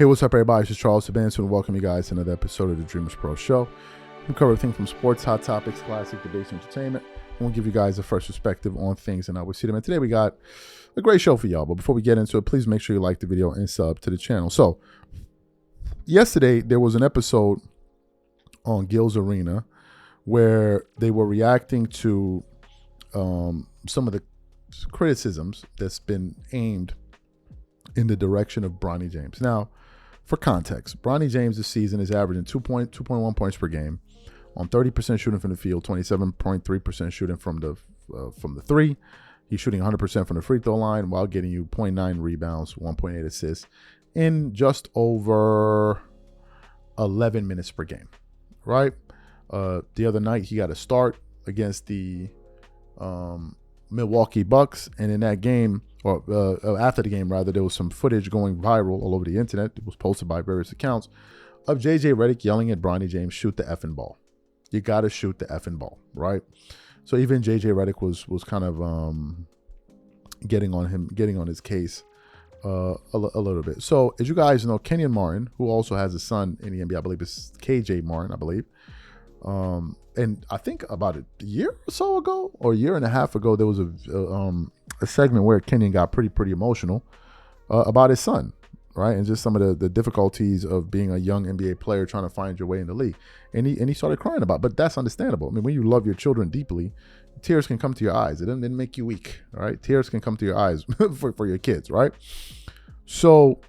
Hey, what's up, everybody? This is Charles Sebastian, and welcome you guys to another episode of the DREAMERSPRO show. We cover everything from sports, hot topics, classic debates, entertainment, and we'll give you guys a fresh perspective on things and how we see them. And today we got a great show for y'all. But before we get into it, please make sure you like the video and sub to the channel. So, yesterday there was an episode on Gil's Arena where they were reacting to some of the criticisms that's been aimed in the direction of Bronny James. Now, for context, Bronny James this season is averaging 2.1 points per game on 30% shooting from the field, 27.3% shooting from the three. He's shooting 100% from the free throw line while getting you 0.9 rebounds, 1.8 assists in just over 11 minutes per game, right? The other night, he got a start against the Milwaukee Bucks, and in that game, or after the game rather, there was some footage going viral all over the internet. It was posted by various accounts of JJ Redick yelling at Bronny James, "Shoot the effing ball. You got to shoot the effing ball," right? So even JJ Redick was kind of getting on his case a little bit. So as you guys know, Kenyon Martin, who also has a son in the NBA, I believe it's KJ Martin, I believe. And I think about a year or so ago, or a year and a half ago, there was a segment where Kenyon got pretty emotional about his son, right? And just some of the difficulties of being a young NBA player trying to find your way in the league. And he started crying about it, but that's understandable. I mean, when you love your children deeply, tears can come to your eyes. It doesn't make you weak, right? Tears can come to your eyes for your kids, right? So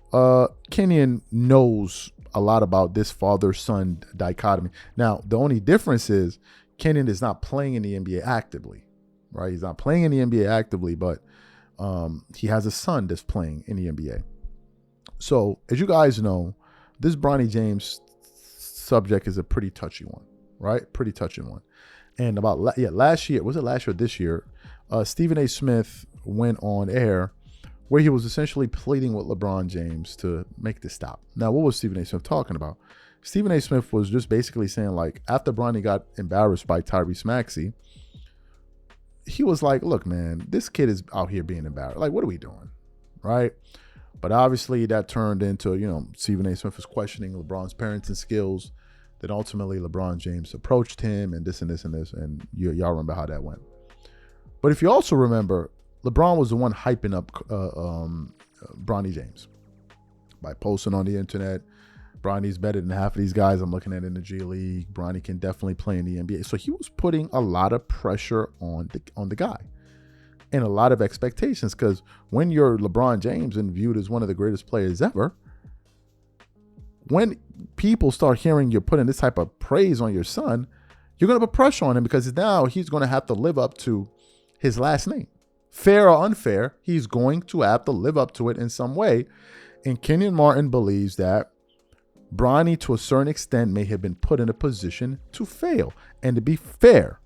Kenyon knows a lot about this father-son dichotomy. Now, the only difference is Kenyon is not playing in the NBA actively, right? He's not playing in the NBA actively, but he has a son that's playing in the NBA. So, as you guys know, this Bronny James subject is a pretty touchy one, right? Pretty touchy one. And about last year, was it last year or this year, Stephen A. Smith went on air where he was essentially pleading with LeBron James to make this stop. Now, what was Stephen A. Smith talking about? Stephen A. Smith was just basically saying, like, after Bronny got embarrassed by Tyrese Maxey, he was like, look, man, this kid is out here being embarrassed. Like, what are we doing? Right? But obviously that turned into, Stephen A. Smith was questioning LeBron's parenting skills. Then ultimately LeBron James approached him and this and this and this. And y'all remember how that went. But if you also remember, LeBron was the one hyping up Bronny James by posting on the internet, Bronny's better than half of these guys I'm looking at in the G League. Bronny can definitely play in the NBA. So he was putting a lot of pressure on the guy and a lot of expectations, because when you're LeBron James and viewed as one of the greatest players ever, when people start hearing you're putting this type of praise on your son, you're going to put pressure on him, because now he's going to have to live up to his last name. Fair or unfair, he's going to have to live up to it in some way. And Kenyon Martin believes that Bronny, to a certain extent, may have been put in a position to fail. And to be fair,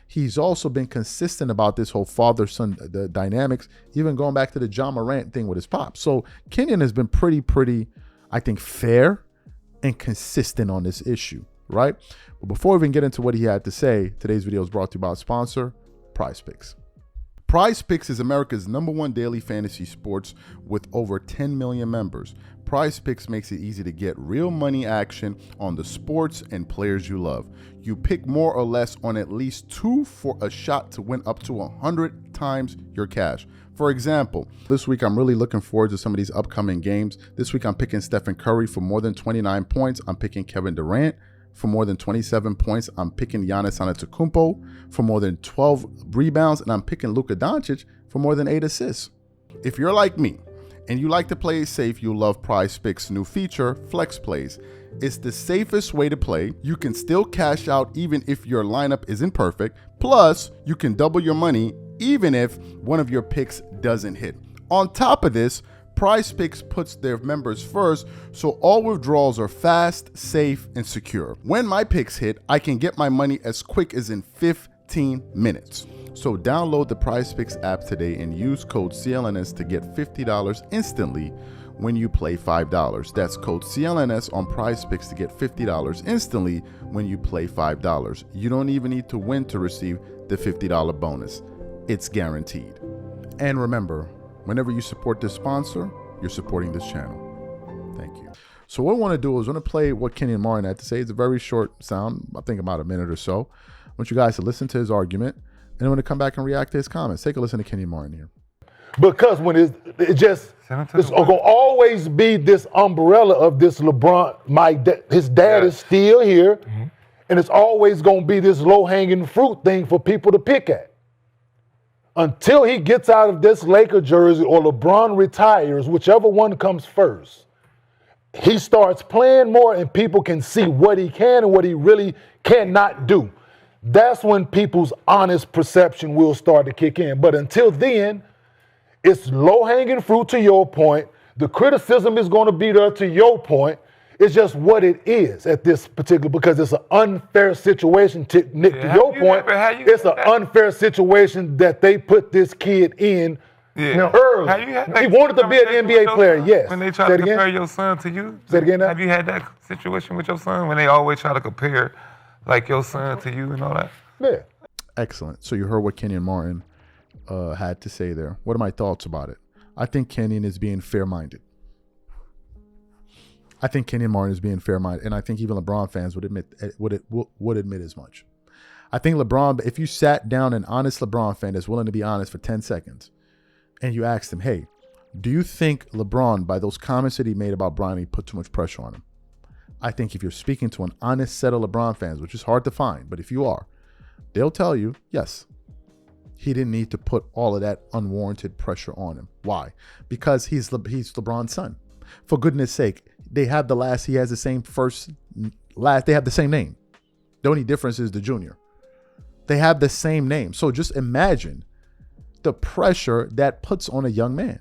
he's also been consistent about this whole father-son the dynamics, even going back to the John Morant thing with his pop. So Kenyon has been pretty, I think, fair and consistent on this issue, right? But before we even get into what he had to say, today's video is brought to you by our sponsor, PrizePicks. PrizePicks is America's #1 daily fantasy sports with over 10 million members. PrizePicks makes it easy to get real money action on the sports and players you love. You pick more or less on at least 2 for a shot to win up to 100 times your cash. For example, this week I'm really looking forward to some of these upcoming games. This week I'm picking Stephen Curry for more than 29 points. I'm picking Kevin Durant for more than 27 points. I'm picking Giannis Antetokounmpo for more than 12 rebounds, and I'm picking Luka Doncic for more than 8 assists. If you're like me and you like to play it safe, you'll love PrizePicks' new feature, Flex Plays. It's the safest way to play. You can still cash out even if your lineup isn't perfect. Plus, you can double your money even if one of your picks doesn't hit. On top of this, PrizePicks puts their members first, so all withdrawals are fast, safe, and secure. When my picks hit, I can get my money as quick as in 15 minutes. So download the PrizePicks app today and use code CLNS to get $50 instantly when you play $5. That's code CLNS on PrizePicks to get $50 instantly when you play $5. You don't even need to win to receive the $50 bonus. It's guaranteed. And remember, whenever you support this sponsor, you're supporting this channel. Thank you. So what I want to do is I want to play what Kenyon Martin had to say. It's a very short sound, I think about a minute or so. I want you guys to listen to his argument, and I want to come back and react to his comments. Take a listen to Kenyon Martin here. Because when it's going to always be this umbrella of this LeBron, his dad is still here, and it's always going to be this low-hanging fruit thing for people to pick at. Until he gets out of this Laker jersey or LeBron retires, whichever one comes first, he starts playing more and people can see what he can and what he really cannot do. That's when people's honest perception will start to kick in. But until then, it's low-hanging fruit to your point. The criticism is going to be there to your point. It's just what it is at this particular, because it's an unfair situation. Nick, to your point, it's an unfair situation that they put this kid in early. He wanted to be an NBA player, yes. When they try to compare your son to you? Say it again now? Have you had that situation with your son when they always try to compare like your son to you and all that? Yeah. Excellent. So you heard what Kenyon Martin had to say there. What are my thoughts about it? I think Kenyon is being fair-minded. I think Kenyon Martin is being fair-minded, and I think even LeBron fans would admit as much. I think LeBron, if you sat down an honest LeBron fan that's willing to be honest for 10 seconds, and you asked him, hey, do you think LeBron, by those comments that he made about Bronny, put too much pressure on him? I think if you're speaking to an honest set of LeBron fans, which is hard to find, but if you are, they'll tell you, yes, he didn't need to put all of that unwarranted pressure on him. Why? Because he's LeBron's son. For goodness sake, he has the same they have the same name. The only difference is the junior. They have the same name. So just imagine the pressure that puts on a young man.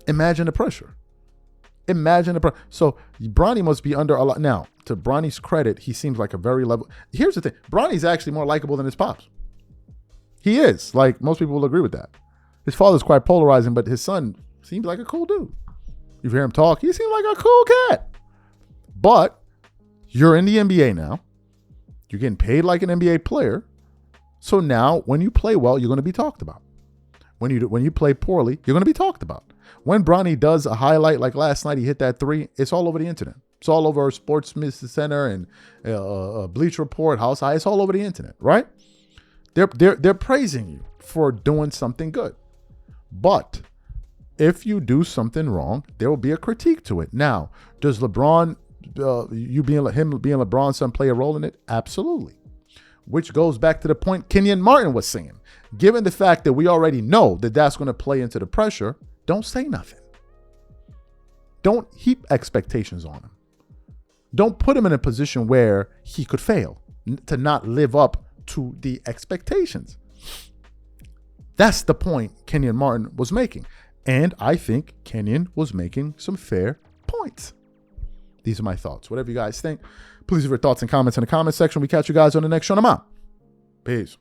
Imagine the pressure. So Bronny must be under a lot. Now, to Bronny's credit, he seems like a very level. Here's the thing. Bronny's actually more likable than his pops. He is. Like, most people will agree with that. His father's quite polarizing, but his son seems like a cool dude. You hear him talk, he seems like a cool cat. But you're in the NBA now. You're getting paid like an NBA player. So now when you play well, you're going to be talked about. When you play poorly, you're going to be talked about. When Bronny does a highlight like last night, he hit that three, it's all over the internet. It's all over Sports Center and Bleach Report, House High. It's all over the internet, right? They're praising you for doing something good. But if you do something wrong, there will be a critique to it. Now, does LeBron, him being LeBron's son, play a role in it? Absolutely. Which goes back to the point Kenyon Martin was saying. Given the fact that we already know that that's going to play into the pressure, don't say nothing. Don't heap expectations on him. Don't put him in a position where he could fail, to not live up to the expectations. That's the point Kenyon Martin was making. And I think Kenyon was making some fair points. These are my thoughts. Whatever you guys think, please leave your thoughts and comments in the comment section. We catch you guys on the next show. I'm out. Peace.